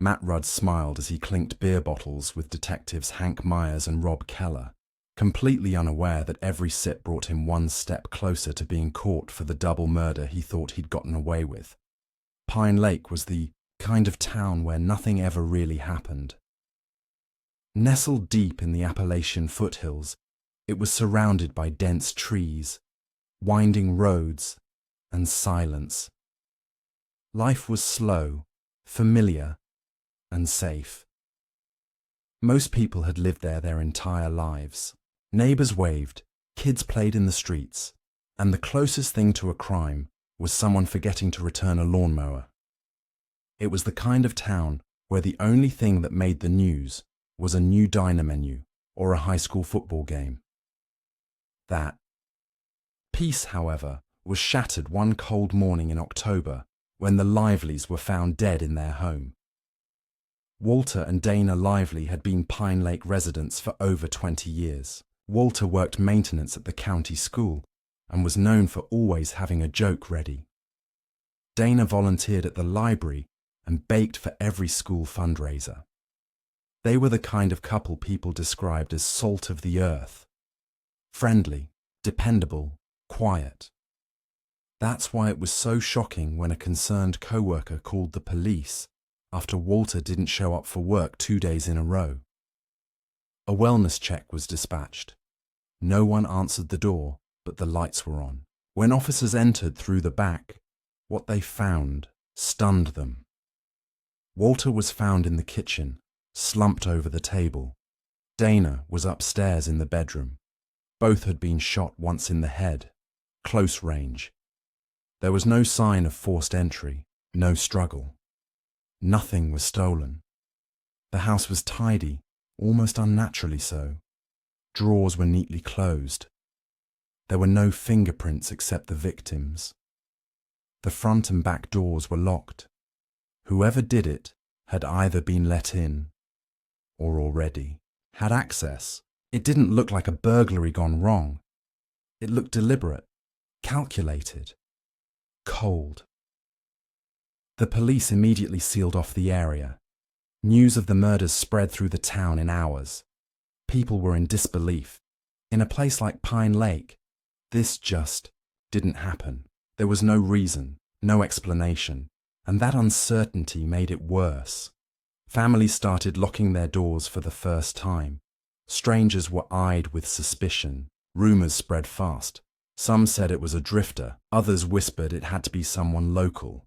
Matt Rudd smiled as he clinked beer bottles with detectives Hank Myers and Rob Keller, completely unaware that every sip brought him one step closer to being caught for the double murder he thought he'd gotten away with. Pine Lake was the kind of town where nothing ever really happened. Nestled deep in the Appalachian foothills, it was surrounded by dense trees, winding roads, and silence. Life was slow, familiar, and safe. Most people had lived there their entire lives. Neighbors waved, kids played in the streets, and the closest thing to a crime was someone forgetting to return a lawnmower. It was the kind of town where the only thing that made the news was a new diner menu or a high school football game. That peace, however, was shattered one cold morning in October when the Liveleys were found dead in their home. Walter and Dana Lively had been Pine Lake residents for over 20 years. Walter worked maintenance at the county school and was known for always having a joke ready. Dana volunteered at the library and baked for every school fundraiser. They were the kind of couple people described as salt of the earth. Friendly, dependable, quiet. That's why it was so shocking when a concerned coworker called the police after Walter didn't show up for work 2 days in a row. A wellness check was dispatched. No one answered the door, but the lights were on. When officers entered through the back, what they found stunned them. Walter was found in the kitchen, slumped over the table. Dana was upstairs in the bedroom. Both had been shot once in the head, close range. There was no sign of forced entry, no struggle. Nothing was stolen. The house was tidy, almost unnaturally so. Drawers were neatly closed. There were no fingerprints except the victims. The front and back doors were locked. Whoever did it had either been let in or already had access. It didn't look like a burglary gone wrong. It looked deliberate, calculated, cold. The police immediately sealed off the area. News of the murders spread through the town in hours. People were in disbelief. In a place like Pine Lake, this just didn't happen. There was no reason, no explanation, and that uncertainty made it worse. Families started locking their doors for the first time. Strangers were eyed with suspicion. Rumors spread fast. Some said it was a drifter. Others whispered it had to be someone local.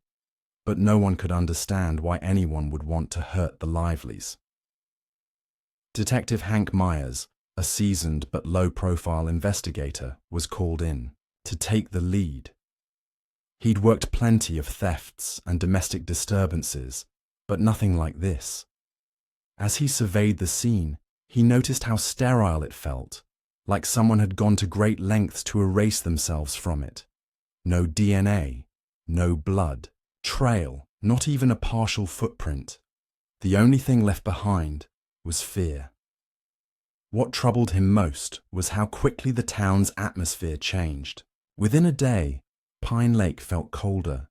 But no one could understand why anyone would want to hurt the Liveleys. Detective Hank Myers, a seasoned but low-profile investigator, was called in to take the lead. He'd worked plenty of thefts and domestic disturbances, but nothing like this. As he surveyed the scene, he noticed how sterile it felt, like someone had gone to great lengths to erase themselves from it. No DNA, no blood, trail, not even a partial footprint. The only thing left behind was fear. What troubled him most was how quickly the town's atmosphere changed. Within a day, Pine Lake felt colder,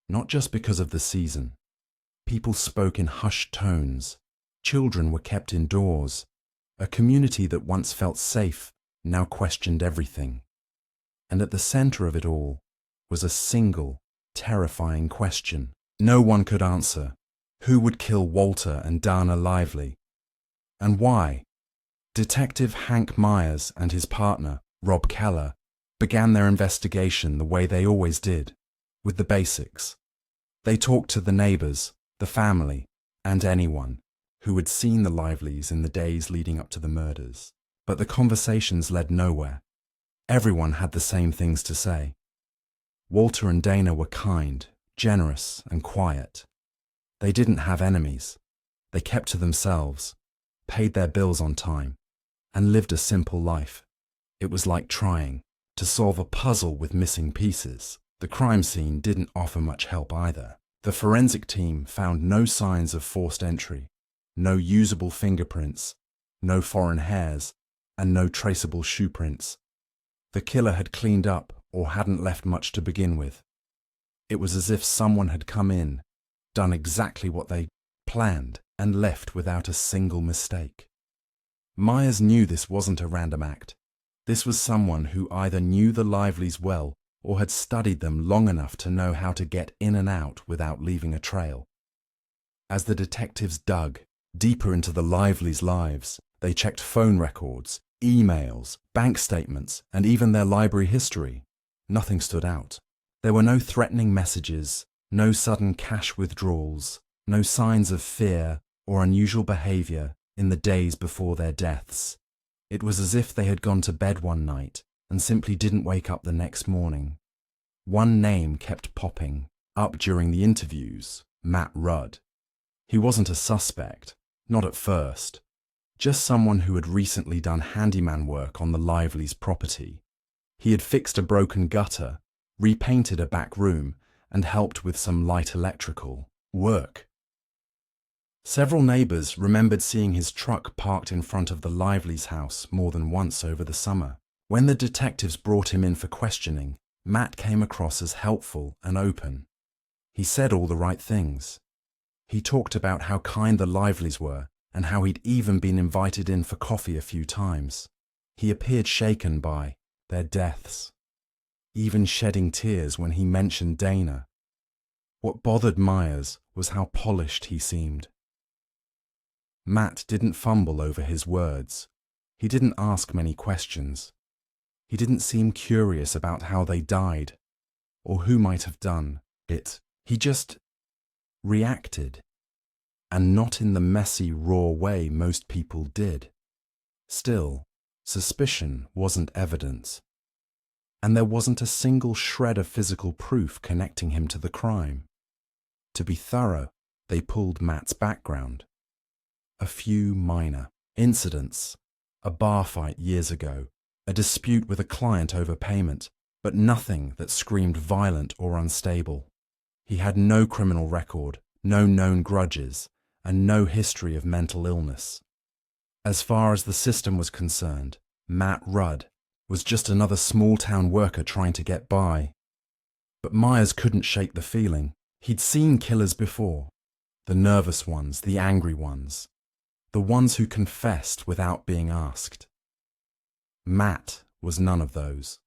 not just because of the season. People spoke in hushed tones. Children were kept indoors. A community that once felt safe now questioned everything. And at the center of it all was a single, terrifying question. No one could answer. Who would kill Walter and Dana Lively? And why? Detective Hank Myers and his partner, Rob Keller, began their investigation the way they always did, with the basics. They talked to the neighbors, the family, and anyone who had seen the Liveleys in the days leading up to the murders. But the conversations led nowhere. Everyone had the same things to say. Walter and Dana were kind, generous, and quiet. They didn't have enemies. They kept to themselves, paid their bills on time, and lived a simple life. It was like trying to solve a puzzle with missing pieces. The crime scene didn't offer much help either. The forensic team found no signs of forced entry, no usable fingerprints, no foreign hairs, and no traceable shoe prints. The killer had cleaned up or hadn't left much to begin with. It was as if someone had come in, done exactly what they planned, and left without a single mistake. Myers knew this wasn't a random act. This was someone who either knew the Liveleys well or had studied them long enough to know how to get in and out without leaving a trail. As the detectives dug deeper into the Liveleys' lives, they checked phone records, emails, bank statements, and even their library history. Nothing stood out. There were no threatening messages, no sudden cash withdrawals, no signs of fear or unusual behavior in the days before their deaths. It was as if they had gone to bed one night and simply didn't wake up the next morning. One name kept popping up during the interviews: Matt Rudd. He wasn't a suspect, not at first, just someone who had recently done handyman work on the Liveleys' property. He had fixed a broken gutter, repainted a back room, and helped with some light electrical work. Several neighbors remembered seeing his truck parked in front of the Liveleys' house more than once over the summer. When the detectives brought him in for questioning, Matt came across as helpful and open. He said all the right things. He talked about how kind the Liveleys were and how he'd even been invited in for coffee a few times. He appeared shaken by their deaths, even shedding tears when he mentioned Dana. What bothered Myers was how polished he seemed. Matt didn't fumble over his words. He didn't ask many questions. He didn't seem curious about how they died or who might have done it. He just reacted, and not in the messy, raw way most people did. Still, suspicion wasn't evidence, and there wasn't a single shred of physical proof connecting him to the crime. To be thorough, they pulled Matt's background. A few minor incidents, a bar fight years ago, a dispute with a client over payment, but nothing that screamed violent or unstable. He had no criminal record, no known grudges, and no history of mental illness. As far as the system was concerned, Matt Rudd was just another small-town worker trying to get by. But Myers couldn't shake the feeling. He'd seen killers before. The nervous ones, the angry ones. The ones who confessed without being asked. Matt was none of those.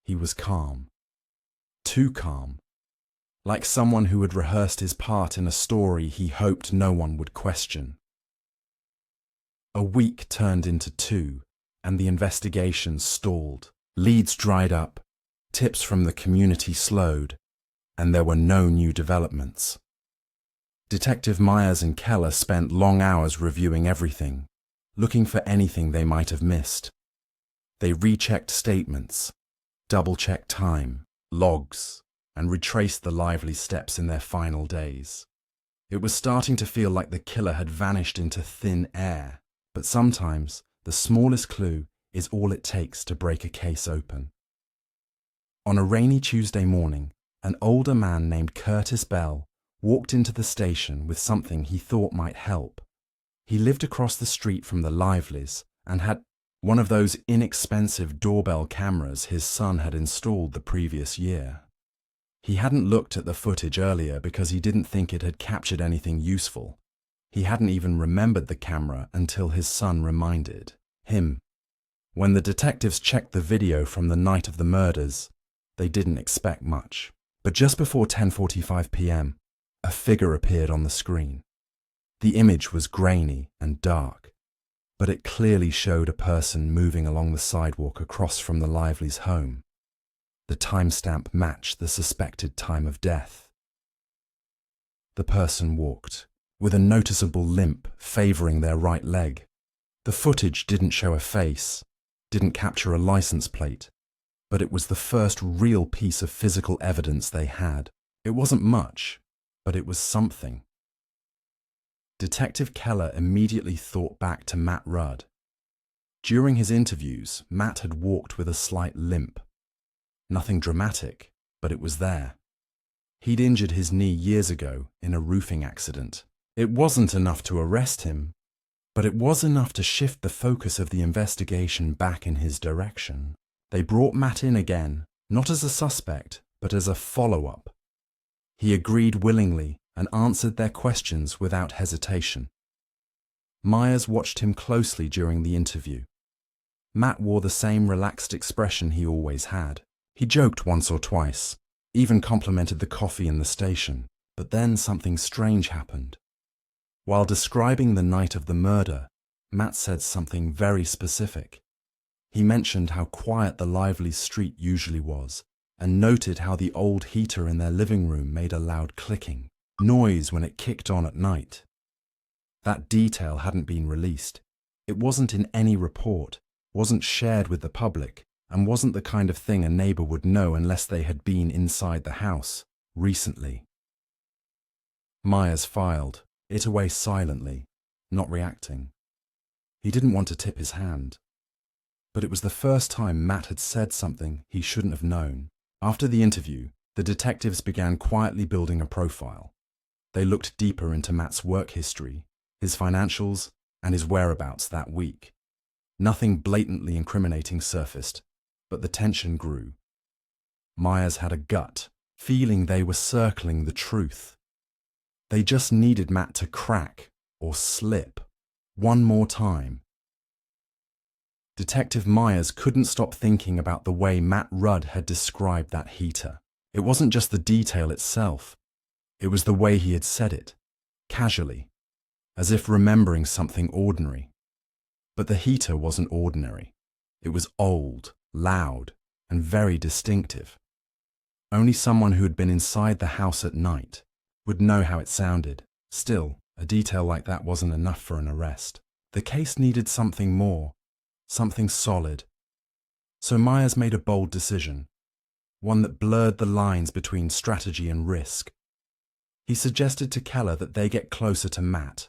He was calm. Too calm. Like someone who had rehearsed his part in a story he hoped no one would question. A week turned into 2, and the investigation stalled. Leads dried up, tips from the community slowed, and there were no new developments. Detective Myers and Keller spent long hours reviewing everything, looking for anything they might have missed. They rechecked statements, double-checked time, logs, and retraced the lively steps in their final days. It was starting to feel like the killer had vanished into thin air, but sometimes the smallest clue is all it takes to break a case open. On a rainy Tuesday morning, an older man named Curtis Bell walked into the station with something he thought might help. He lived across the street from the Liveleys and had one of those inexpensive doorbell cameras his son had installed the previous year. He hadn't looked at the footage earlier because he didn't think it had captured anything useful. He hadn't even remembered the camera until his son reminded him. When the detectives checked the video from the night of the murders, they didn't expect much. But just before 10:45 p.m., a figure appeared on the screen. The image was grainy and dark, but it clearly showed a person moving along the sidewalk across from the Liveleys' home. The timestamp matched the suspected time of death. The person walked, with a noticeable limp favoring their right leg. The footage didn't show a face, didn't capture a license plate, but it was the first real piece of physical evidence they had. It wasn't much, but it was something. Detective Keller immediately thought back to Matt Rudd. During his interviews, Matt had walked with a slight limp. Nothing dramatic, but it was there. He'd injured his knee years ago in a roofing accident. It wasn't enough to arrest him, but it was enough to shift the focus of the investigation back in his direction. They brought Matt in again, not as a suspect, but as a follow-up. He agreed willingly and answered their questions without hesitation. Myers watched him closely during the interview. Matt wore the same relaxed expression he always had. He joked once or twice, even complimented the coffee in the station, but then something strange happened. While describing the night of the murder, Matt said something very specific. He mentioned how quiet the Lively's street usually was, and noted how the old heater in their living room made a loud clicking noise when it kicked on at night. That detail hadn't been released. It wasn't in any report, wasn't shared with the public, and wasn't the kind of thing a neighbor would know unless they had been inside the house recently. Myers filed it away silently, not reacting. He didn't want to tip his hand. But it was the first time Matt had said something he shouldn't have known. After the interview, the detectives began quietly building a profile. They looked deeper into Matt's work history, his financials, and his whereabouts that week. Nothing blatantly incriminating surfaced, but the tension grew. Myers had a gut feeling they were circling the truth. They just needed Matt to crack or slip one more time. Detective Myers couldn't stop thinking about the way Matt Rudd had described that heater. It wasn't just the detail itself. It was the way he had said it, casually, as if remembering something ordinary. But the heater wasn't ordinary. It was old, loud, and very distinctive. Only someone who had been inside the house at night would know how it sounded. Still, a detail like that wasn't enough for an arrest. The case needed something more, something solid. So Myers made a bold decision, one that blurred the lines between strategy and risk. He suggested to Keller that they get closer to Matt,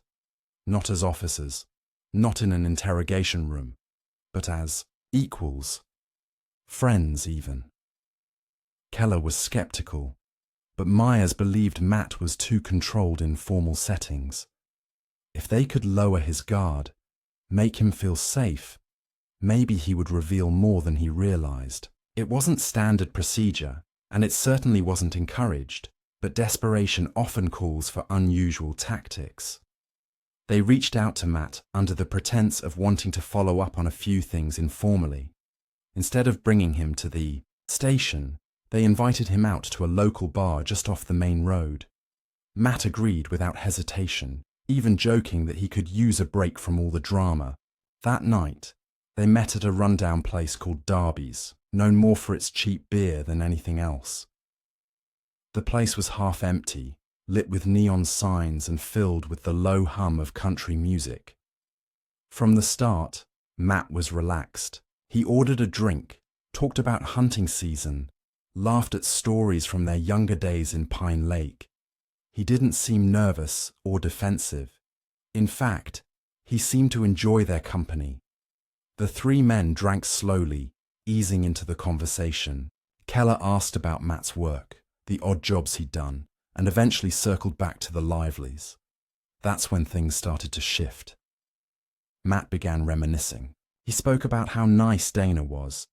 not as officers, not in an interrogation room, but as equals, friends even. Keller was skeptical, but Myers believed Matt was too controlled in formal settings. If they could lower his guard, make him feel safe, maybe he would reveal more than he realized. It wasn't standard procedure, and it certainly wasn't encouraged, but desperation often calls for unusual tactics. They reached out to Matt under the pretense of wanting to follow up on a few things informally. Instead of bringing him to the station, they invited him out to a local bar just off the main road. Matt agreed without hesitation, even joking that he could use a break from all the drama. That night, they met at a rundown place called Darby's, known more for its cheap beer than anything else. The place was half empty, lit with neon signs and filled with the low hum of country music. From the start, Matt was relaxed. He ordered a drink, talked about hunting season, laughed at stories from their younger days in Pine Lake. He didn't seem nervous or defensive. In fact, he seemed to enjoy their company. The three men drank slowly, easing into the conversation. Keller asked about Matt's work, the odd jobs he'd done, and eventually circled back to the Lively's. That's when things started to shift. Matt began reminiscing. He spoke about how nice Dana was,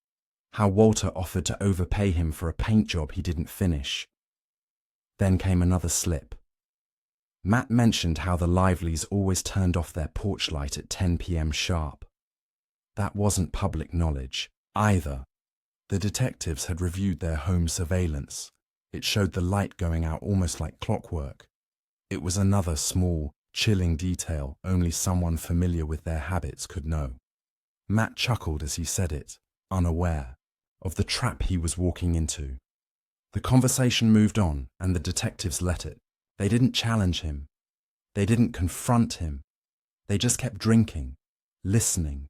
how Walter offered to overpay him for a paint job he didn't finish. Then came another slip. Matt mentioned how the Lively's always turned off their porch light at 10 p.m. sharp. That wasn't public knowledge, either. The detectives had reviewed their home surveillance. It showed the light going out almost like clockwork. It was another small, chilling detail only someone familiar with their habits could know. Matt chuckled as he said it, unaware of the trap he was walking into. The conversation moved on, and the detectives let it. They didn't challenge him. They didn't confront him. They just kept drinking, listening,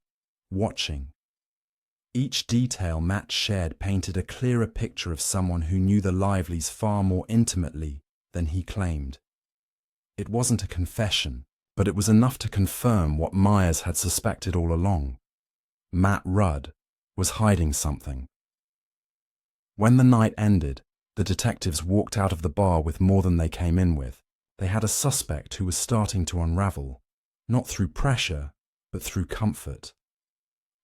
watching. Each detail Matt shared painted a clearer picture of someone who knew the Lively's far more intimately than he claimed. It wasn't a confession, but it was enough to confirm what Myers had suspected all along. Matt Rudd was hiding something. When the night ended, the detectives walked out of the bar with more than they came in with. They had a suspect who was starting to unravel, not through pressure, but through comfort.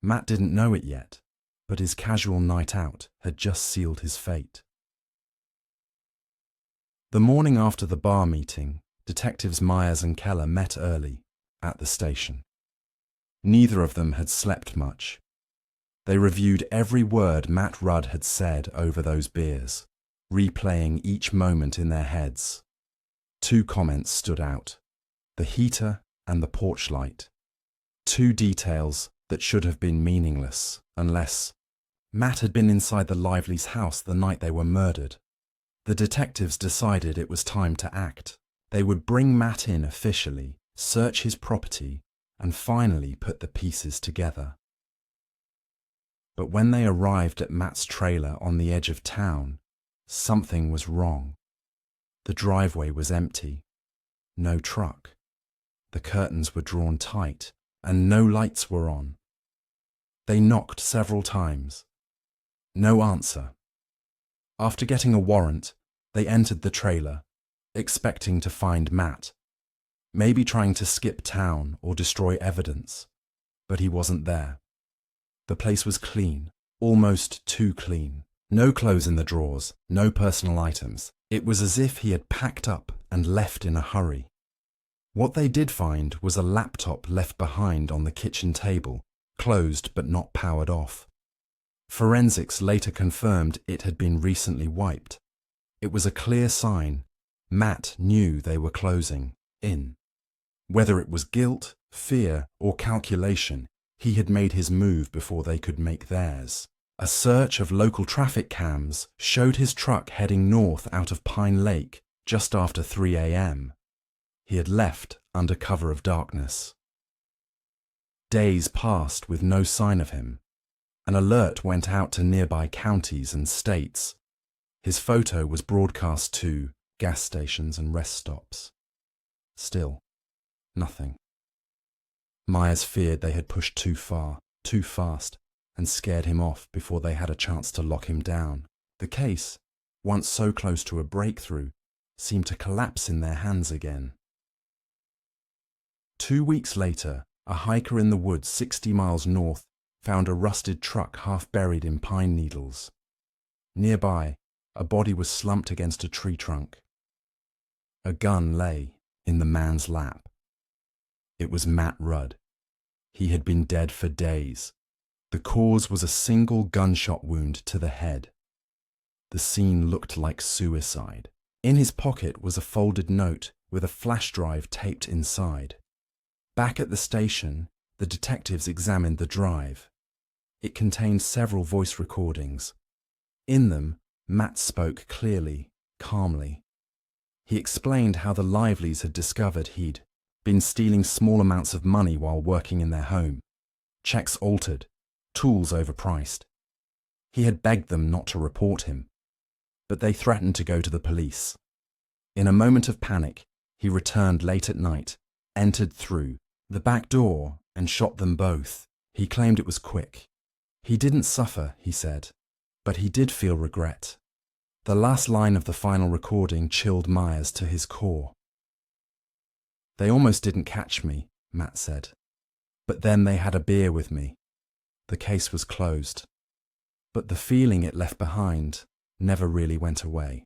Matt didn't know it yet, but his casual night out had just sealed his fate. The morning after the bar meeting, Detectives Myers and Keller met early at the station. Neither of them had slept much. They reviewed every word Matt Rudd had said over those beers, replaying each moment in their heads. Two comments stood out: the heater and the porch light. Two details that should have been meaningless unless Matt had been inside the Lively's house the night they were murdered. The detectives decided it was time to act. They would bring Matt in officially, search his property, and finally put the pieces together. But when they arrived at Matt's trailer on the edge of town, something was wrong. The driveway was empty. No truck. The curtains were drawn tight, and no lights were on. They knocked several times. No answer. After getting a warrant, they entered the trailer, expecting to find Matt, maybe trying to skip town or destroy evidence, but he wasn't there. The place was clean, almost too clean. No clothes in the drawers, no personal items. It was as if he had packed up and left in a hurry. What they did find was a laptop left behind on the kitchen table, closed but not powered off. Forensics later confirmed it had been recently wiped. It was a clear sign. Matt knew they were closing in. Whether it was guilt, fear, or calculation, he had made his move before they could make theirs. A search of local traffic cams showed his truck heading north out of Pine Lake just after 3 a.m. He had left under cover of darkness. Days passed with no sign of him. An alert went out to nearby counties and states. His photo was broadcast to gas stations and rest stops. Still, nothing. Myers feared they had pushed too far, too fast, and scared him off before they had a chance to lock him down. The case, once so close to a breakthrough, seemed to collapse in their hands again. 2 weeks later, a hiker in the woods 60 miles north found a rusted truck half buried in pine needles. Nearby, a body was slumped against a tree trunk. A gun lay in the man's lap. It was Matt Rudd. He had been dead for days. The cause was a single gunshot wound to the head. The scene looked like suicide. In his pocket was a folded note with a flash drive taped inside. Back at the station, the detectives examined the drive. It contained several voice recordings. In them, Matt spoke clearly, calmly. He explained how the Lively's had discovered he'd been stealing small amounts of money while working in their home. Checks altered, tools overpriced. He had begged them not to report him, but they threatened to go to the police. In a moment of panic, he returned late at night, entered through the back door, and shot them both. He claimed it was quick. He didn't suffer, he said, but he did feel regret. The last line of the final recording chilled Myers to his core. "They almost didn't catch me," Matt said. "But then they had a beer with me. The case was closed. But the feeling it left behind never really went away."